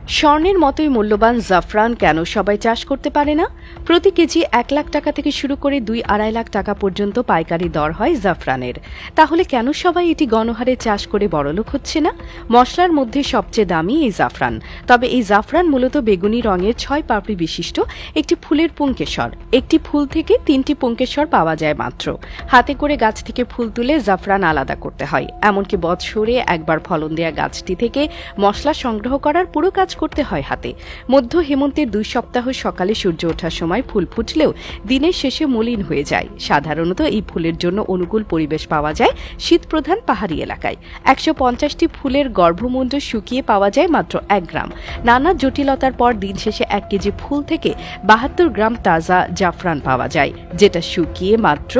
স্বর্ণের মতোই মূল্যবান জাফরান কেন সবাই চাষ করতে পারে না? প্রতি কেজি 1 লাখ টাকা থেকে শুরু করে 2-2.5 লাখ টাকা পর্যন্ত পাইকারি দর হয় জাফরানের। তাহলে কেন সবাই এটি গণহারে চাষ করে বড়লোক হচ্ছে না? মশলার মধ্যে সবচেয়ে দামি এই জাফরান। তবে এই জাফরান মূলত বেগুনি রঙের 6 পাপড়ি বিশিষ্ট একটি ফুলের পুংকেশর। একটি ফুল থেকে 3টি পুংকেশর পাওয়া যায় মাত্র। হাতে করে গাছ থেকে ফুল তুলে জাফরান আলাদা করতে হয়। এমনকি বছরে একবার ফলন দেয়া গাছটি থেকে মশলা সংগ্রহ করার পুরো কাজ করতে হয় হাতে। মধ্য হেমন্তের 2 সপ্তাহ সকালে সূর্য ওঠার সময় ফুল ফুটলেও দিনের শেষে মলিন হয়ে যায়। সাধারণত এই ফুলের জন্য অনুকূল পরিবেশ পাওয়া যায় শীতপ্রধান পাহাড়ি এলাকায়। 150টি ফুলের গর্ভমুণ্ড শুকিয়ে পাওয়া যায় মাত্র 1 গ্রাম। নানা জটিলতার পর দিন শেষে 1 কেজি ফুল থেকে 72 গ্রাম তাজা জাফরান পাওয়া যায়, যেটা শুকিয়ে মাত্র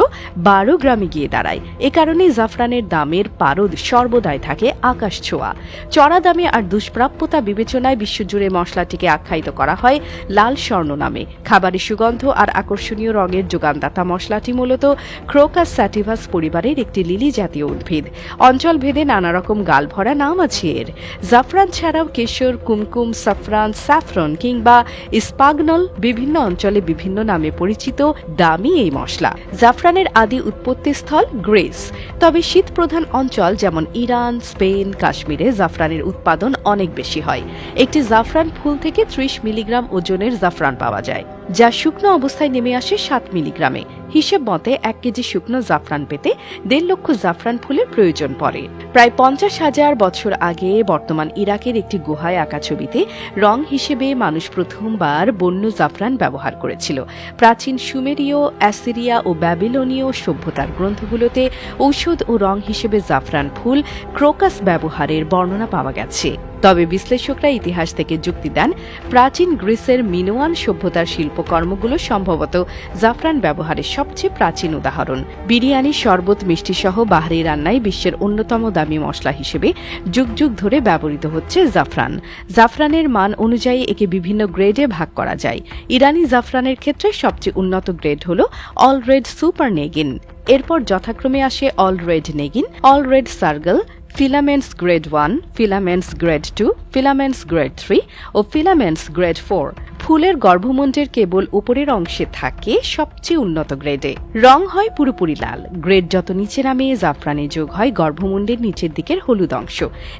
12 গ্রামে গিয়ে দাঁড়ায়। এ কারণে জাফরানের দামের পারদ সর্বদাই থাকে আকাশ ছোঁয়া। চড়া দামে আর দুষ্প্রাপ্যতা বিবেচনায় বিশ্বজুড়ে মশলাটিকে আখ্যায়িত করা হয় লাল স্বর্ণ নামে। খাবারের সুগন্ধ আর আকর্ষণীয় রঙের যোগানদাতা মশলাটি মূলত ক্রোকাস স্যাটিভাস পরিবারের একটি লিলি জাতীয় উদ্ভিদ। অঞ্চল ভেদে নানা রকম গালভরা নাম আছে এর। জাফরান ছাড়াও কেশর, কুমকুম, সাফরান, স্যাফরন কিংবা ইস্পাগনল বিভিন্ন অঞ্চলে বিভিন্ন নামে পরিচিত দামি এই মশলা। জাফরানের আদি উৎপত্তিস্থল গ্রিস, তবে শীতপ্রধান অঞ্চল যেমন ইরান, স্পেন, কাশ্মীরে জাফরানের উৎপাদন অনেক বেশি হয়। একটি জাফরান ফুল থেকে 30 মিলিগ্রাম ওজনের জাফরান পাওয়া যায়, যা শুকনো অবস্থায় নেমে আসে 7 মিলিগ্রামে। হিসেব মতে 1 কেজি শুকনো জাফরান পেতে 1.5 লক্ষ জাফরান ফুলের প্রয়োজন পড়ে। প্রায় 50,000 বছর আগে বর্তমান ইরাকের একটি গুহায় আঁকা ছবিতে রং হিসেবে মানুষ প্রথমবার বন্য জাফরান ব্যবহার করেছিল। প্রাচীন সুমেরীয়, অ্যাসিরিয়া ও ব্যাবিলনীয় সভ্যতার গ্রন্থগুলোতে ঔষধ ও রং হিসেবে জাফরান ফুল ক্রোকাস ব্যবহারের বর্ণনা পাওয়া গেছে। তবে বিশ্লেষকরা ইতিহাস থেকে যুক্তি দেন, প্রাচীন গ্রিসের মিনোয়ান সভ্যতার শিল্পকর্মগুলো সম্ভবত জাফরান ব্যবহারের সবচেয়ে প্রাচীন উদাহরণ। বিরিয়ানি, শরবত, মিষ্টি সহ বাহারি রান্নায় বিশ্বের অন্যতম দামি মশলা হিসেবে যুগ যুগ ধরে ব্যবহৃত হচ্ছে জাফরান। জাফরানের মান অনুযায়ী একে বিভিন্ন গ্রেডে ভাগ করা যায়। ইরানি জাফরানের ক্ষেত্রে সবচেয়ে উন্নত গ্রেড হল অল রেড সুপার নেগিন। এরপর যথাক্রমে আসে all red Negin, all red Sargol, filaments grade 1, filaments grade 2, filaments grade 3 ও ফিলামেন্টস গ্রেড 4। ফুলের গর্ভমুণ্ডের কেবল উপরের অংশে থাকে সবচেয়ে উন্নত গ্রেডে। রং হয় পুরোপুরি লাল। গ্রেড যত নিচে নামে জাফরানে যোগ হয় গর্ভমুণ্ডের নিচের দিকের হলুদ অংশ।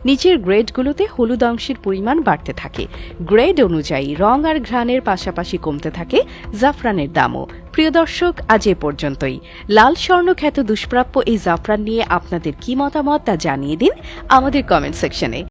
নিচের গ্রেডগুলোতে হলুদ অংশের পরিমাণ বাড়তে থাকে। গ্রেড অনুযায়ী রং আর ঘ্রাণের পাশাপাশি কমতে থাকে জাফরানের দামও। প্রিয় দর্শক, আজ এ পর্যন্তই। লাল স্বর্ণ খ্যাত দুষ্প্রাপ্য এই জাফরান নিয়ে আপনাদের কি মতামত তা জানিয়ে দিন আমাদের কমেন্ট সেকশনে।